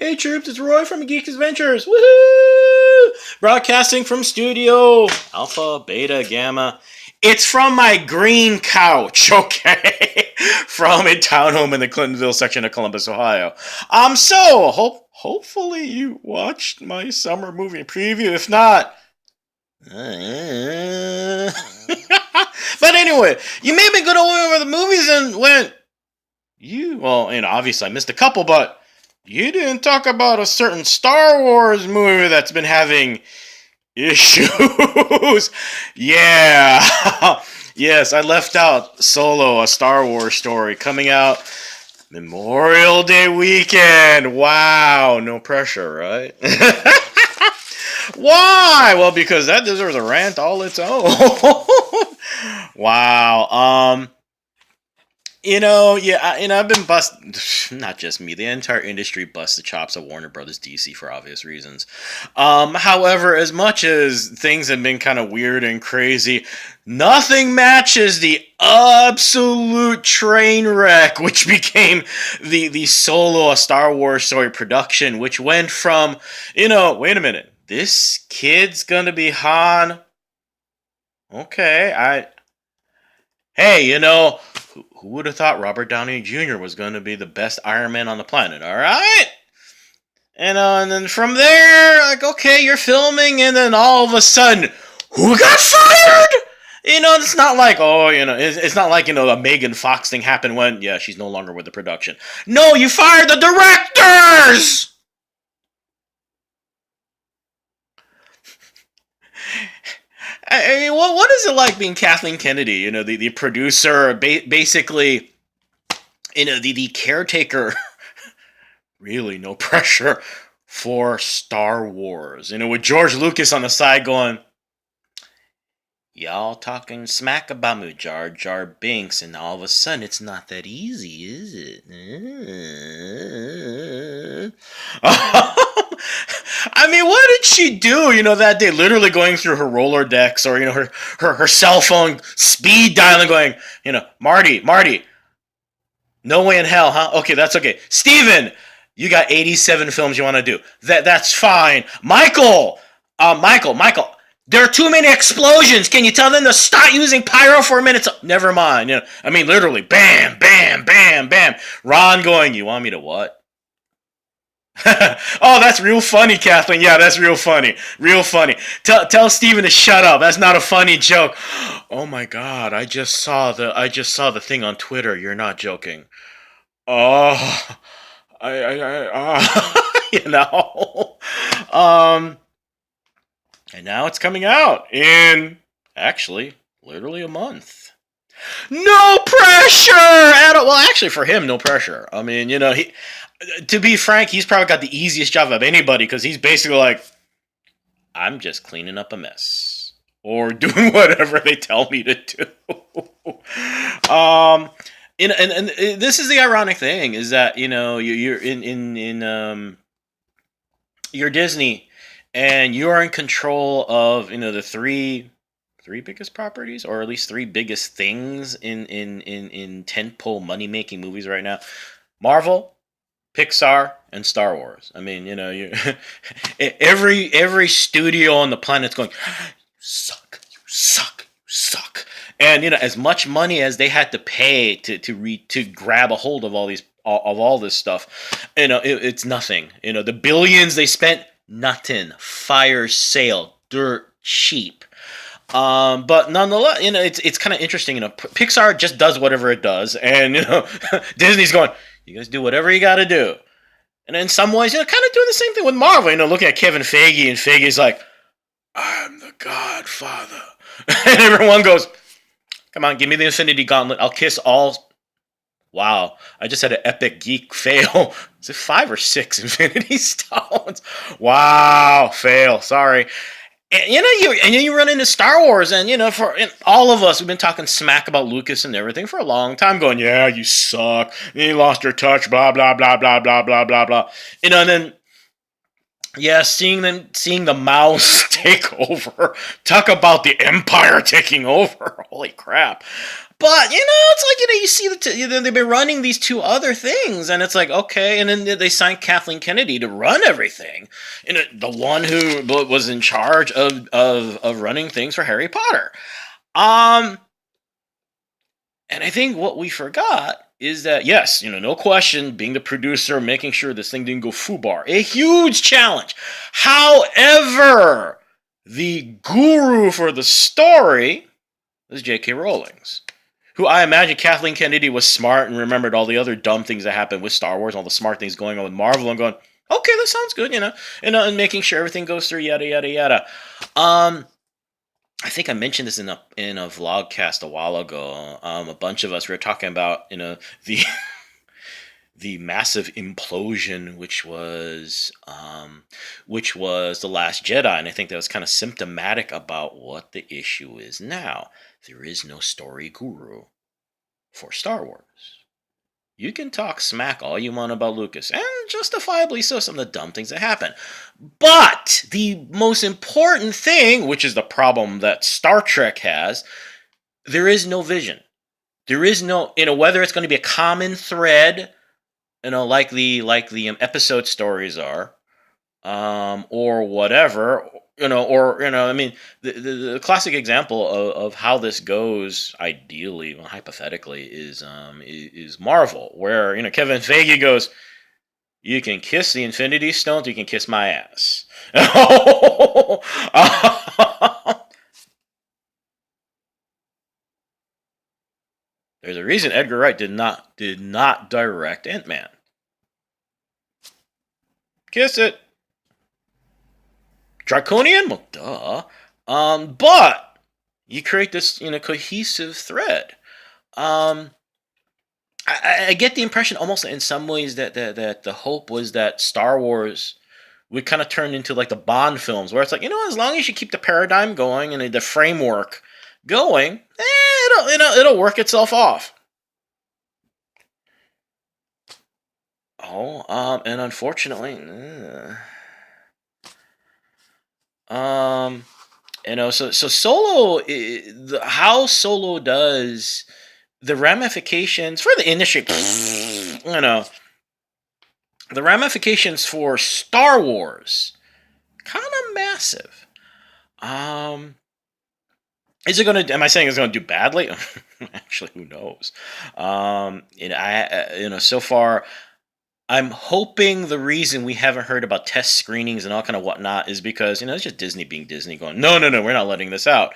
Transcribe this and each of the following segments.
Hey troops, it's Roy from Geek Adventures. Woohoo! Broadcasting from Studio Alpha, Beta, Gamma. It's from my green couch, okay? From a townhome in the Clintonville section of Columbus, Ohio. Hopefully you watched my summer movie preview. If not, but anyway, you made me go over the movies and went, obviously I missed a couple, but you didn't talk about a certain Star Wars movie that's been having issues. Yeah. Yes, I left out Solo, a Star Wars story, coming out Memorial Day weekend. Wow, no pressure, right? Why? Well, because that deserves a rant all its own. Wow. I've been not just me, the entire industry busts the chops of Warner Brothers DC for obvious reasons. However, as much as things have been kind of weird and crazy, nothing matches the absolute train wreck, which became the Solo, a Star Wars story production, which went from, wait a minute, this kid's gonna be Han. Okay, who would have thought Robert Downey Jr. was going to be the best Iron Man on the planet, all right? And then from there, like, okay, you're filming, and then all of a sudden, who got fired? It's not like, it's not like, the Megan Fox thing happened when, she's no longer with the production. No, you fired the directors! I mean, what is it like being Kathleen Kennedy? The producer, basically, the caretaker. Really, no pressure for Star Wars. With George Lucas on the side going, y'all talking smack about me, Jar Jar Binks, and all of a sudden it's not that easy, is it? I mean, what did she do, that day? Literally going through her Rolodex or, her cell phone speed dialing going, Marty, no way in hell, huh? Okay, that's okay. Steven, you got 87 films you want to do. That's fine. Michael, there are too many explosions. Can you tell them to stop using pyro for a minute? Never mind. Literally, bam, bam, bam, bam. Ron going, you want me to what? Oh, that's real funny, Kathleen. Yeah, that's real funny. Real funny. Tell Steven to shut up. That's not a funny joke. Oh my God, I just saw the thing on Twitter. You're not joking. Oh, and now it's coming out in actually literally a month. No pressure at all. Well, actually, for him, no pressure. I mean, to be frank, he's probably got the easiest job of anybody because he's basically like, I'm just cleaning up a mess or doing whatever they tell me to do. And this is the ironic thing is that you're you're Disney and you're in control of the three biggest properties, or at least three biggest things in tentpole money making movies right now: Marvel, Pixar, and Star Wars. I mean, every studio on the planet's going, suck, you suck, you suck. And as much money as they had to pay to grab a hold of all this stuff, it's nothing. The billions they spent, nothing. Fire sale, dirt cheap. But nonetheless, it's kind of interesting. Pixar just does whatever it does, and Disney's going, you guys do whatever you got to do. And in some ways, kind of doing the same thing with Marvel. Looking at Kevin Feige, and Feige's like, I'm the Godfather, and everyone goes, come on, give me the Infinity Gauntlet. I'll kiss all. Wow, I just had an epic geek fail. Is it 5 or 6 Infinity Stones? Wow, fail. Sorry. And you run into Star Wars, and for all of us, we've been talking smack about Lucas and everything for a long time, going, yeah, you suck. You lost your touch. Blah blah blah blah blah blah blah blah. And then Yeah, seeing the mouse take over. Talk about the empire taking over. Holy crap. But it's like you see they've been running these two other things, and it's like okay, and then they signed Kathleen Kennedy to run everything, and the one who was in charge of running things for Harry Potter. And I think what we forgot is that yes, no question, being the producer, making sure this thing didn't go foobar, a huge challenge. However, the guru for the story was J.K. Rowling's, who I imagine Kathleen Kennedy was smart and remembered all the other dumb things that happened with Star Wars, all the smart things going on with Marvel, and going, okay, that sounds good, and making sure everything goes through, yada yada yada. I think I mentioned this in a vlogcast a while ago. A bunch of us were talking about the the massive implosion, which was the Last Jedi, and I think that was kind of symptomatic about what the issue is now. There is no story guru for Star Wars. You can talk smack all you want about Lucas, and justifiably so, some of the dumb things that happen. But the most important thing, which is the problem that Star Trek has, there is no vision. There is no, whether it's going to be a common thread, like the episode stories are, or whatever, I mean, the classic example of how this goes, ideally, well, hypothetically, is Marvel, where Kevin Feige goes, "You can kiss the Infinity Stones, you can kiss my ass." There's a reason Edgar Wright did not direct Ant-Man. Kiss it. Draconian? Well, duh. But you create this, cohesive thread. I get the impression, almost in some ways, that the hope was that Star Wars would kind of turn into like the Bond films, where it's like, as long as you keep the paradigm going and the framework going, it'll work itself off. And unfortunately, so Solo, how Solo does, the ramifications for the industry, the ramifications for Star Wars, kind of massive. Is it going to? Am I saying it's going to do badly? Actually, who knows? So far, I'm hoping the reason we haven't heard about test screenings and all kind of whatnot is because, it's just Disney being Disney going, no, we're not letting this out.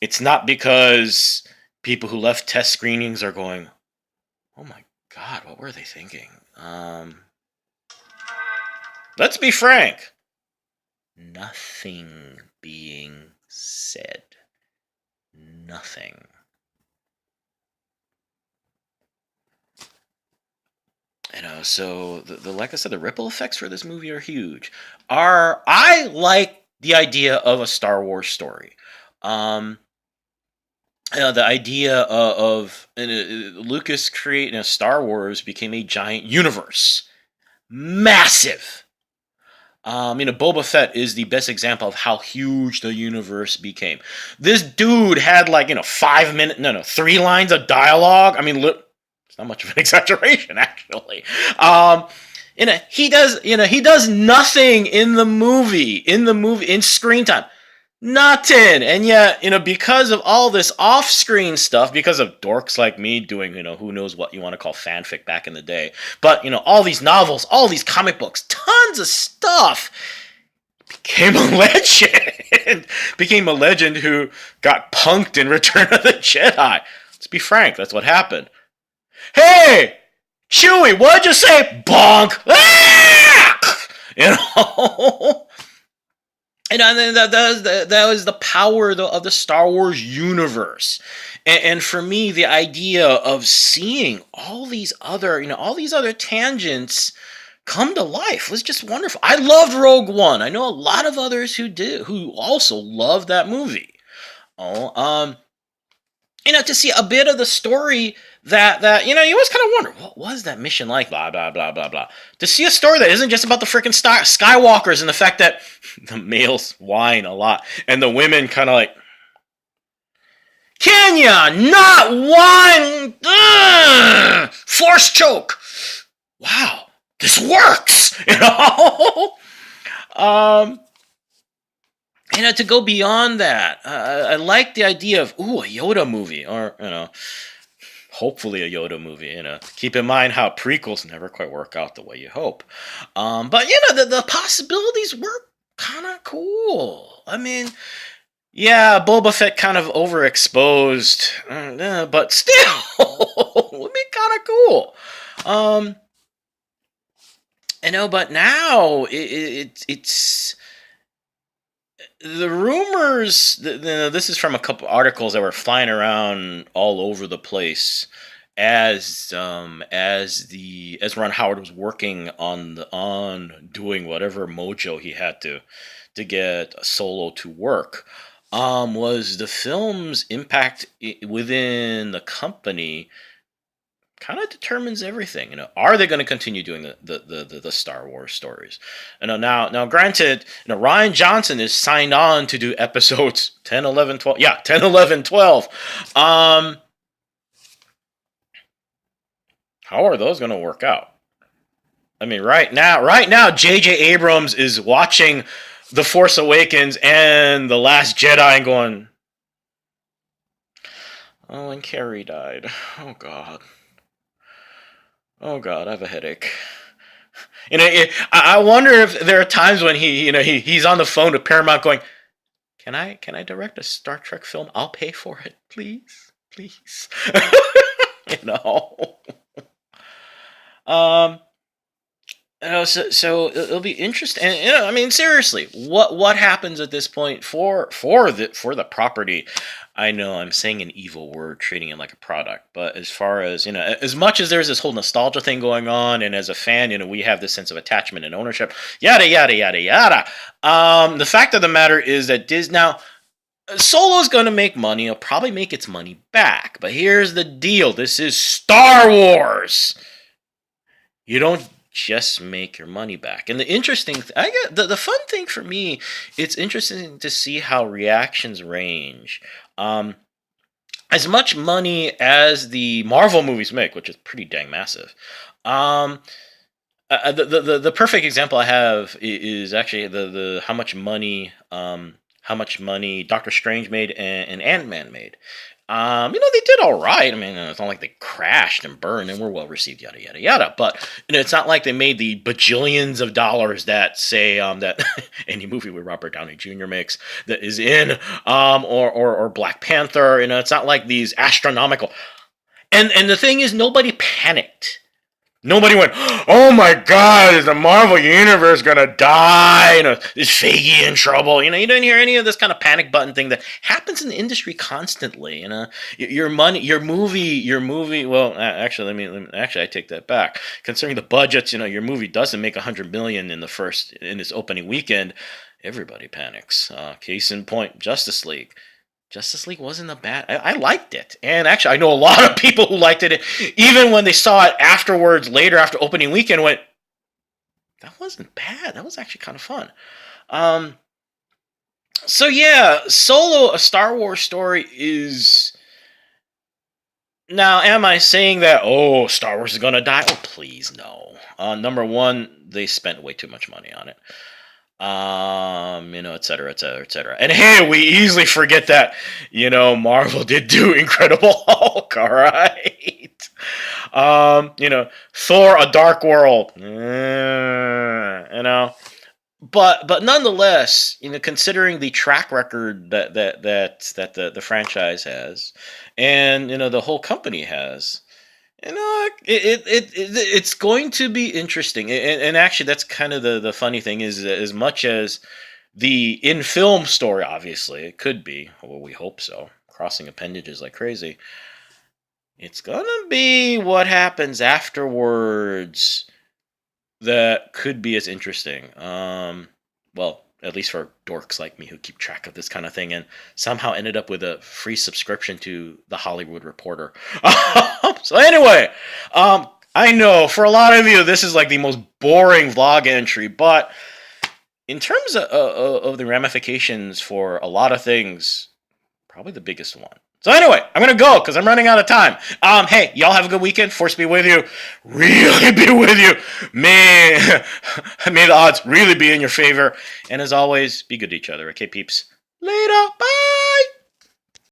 It's not because people who left test screenings are going, oh my God, what were they thinking? Let's be frank. Nothing being said. Nothing. So the like I said, the ripple effects for this movie are huge. I like the idea of a Star Wars story. The idea of Lucas creating Star Wars became a giant universe, massive. Boba Fett is the best example of how huge the universe became. This dude had 3 lines of dialogue. I mean, it's not much of an exaggeration, actually. He does nothing in the movie, in screen time. Nothing. And yet, because of all this off-screen stuff, because of dorks like me doing, who knows what you want to call fanfic back in the day, but, all these novels, all these comic books, tons of stuff, became a legend. Became a legend who got punked in Return of the Jedi. Let's be frank, that's what happened. Hey! Chewie, what'd you say? Bonk! Ah! And then that was the power of the Star Wars universe, and for me, the idea of seeing all these other tangents come to life was just wonderful. I loved Rogue One. I know a lot of others who also loved that movie. to see a bit of the story that you always kind of wonder, what was that mission like, blah blah blah blah blah. To see a story that isn't just about the freaking Skywalkers and the fact that the males whine a lot and the women kind of like, can ya not whine? Ugh! Force choke. Wow, this works. Um, to go beyond that, I like the idea of a Yoda movie, or hopefully a Yoda movie. Keep in mind how prequels never quite work out the way you hope. But the possibilities were kind of cool. I mean, yeah, Boba Fett kind of overexposed, but still, would be kind of cool. But now it's the rumors. This is from a couple articles that were flying around all over the place as Ron Howard was working on doing whatever mojo he had to get Solo to work. Was the film's impact within the company kind of determines everything. Are they going to continue doing the Star Wars stories? Now granted, Rian Johnson is signed on to do episodes 10, 11, 12. Yeah, 10, 11, 12. How are those going to work out? I mean, right now, J.J. Abrams is watching The Force Awakens and The Last Jedi and going, oh, and Carrie died. Oh, God. Oh, God, I have a headache. I wonder if there are times when he's on the phone to Paramount going, can I direct a Star Trek film? I'll pay for it, please. Um, so it'll be interesting. And, I mean, seriously, what happens at this point for the property? I know I'm saying an evil word, treating it like a product, but as far as as much as there's this whole nostalgia thing going on, and as a fan, we have this sense of attachment and ownership, yada yada yada yada. The fact of the matter is that Disney now. Solo's going to make money. It'll probably make its money back. But here's the deal. This is Star Wars. You don't just make your money back. And the interesting, the fun thing for me, it's interesting to see how reactions range. As much money as the Marvel movies make, which is pretty dang massive. The perfect example I have is actually the how much money Doctor Strange made and Ant-Man made. They did all right. I mean, it's not like they crashed and burned and were well received, yada yada yada. But it's not like they made the bajillions of dollars that say that any movie with Robert Downey Jr. makes that is in or Black Panther. It's not like these astronomical. And the thing is, nobody panicked. Nobody went, oh my God, is the Marvel Universe gonna die? Is Feige in trouble? You didn't hear any of this kind of panic button thing that happens in the industry constantly. Your movie. Well, actually, I take that back. Considering the budgets, your movie doesn't make $100 million in its opening weekend. Everybody panics. Case in point, Justice League. Justice League wasn't a bad. I liked it, and actually, I know a lot of people who liked it. Even when they saw it afterwards, later after opening weekend, went, "That wasn't bad. That was actually kind of fun." So yeah, Solo, a Star Wars story is. Now, am I saying that Star Wars is gonna die? Oh, please no. Number one, they spent way too much money on it. Et cetera, et cetera, et cetera. And hey, we easily forget that, Marvel did do Incredible Hulk, all right? Thor: A Dark World, but nonetheless, considering the track record that the franchise has, and the whole company has. It's going to be interesting, and actually, that's kind of the funny thing is, as much as the in-film story, obviously, it could be. Well, we hope so. Crossing appendages like crazy. It's gonna be what happens afterwards that could be as interesting. Well, at least for dorks like me who keep track of this kind of thing, and somehow ended up with a free subscription to The Hollywood Reporter. So anyway, I know for a lot of you this is like the most boring vlog entry, but in terms of the ramifications for a lot of things, probably the biggest one. So anyway, I'm going to go because I'm running out of time. Hey, y'all have a good weekend. Force be with you. Really be with you. May the odds really be in your favor. And as always, be good to each other. Okay, peeps? Later. Bye.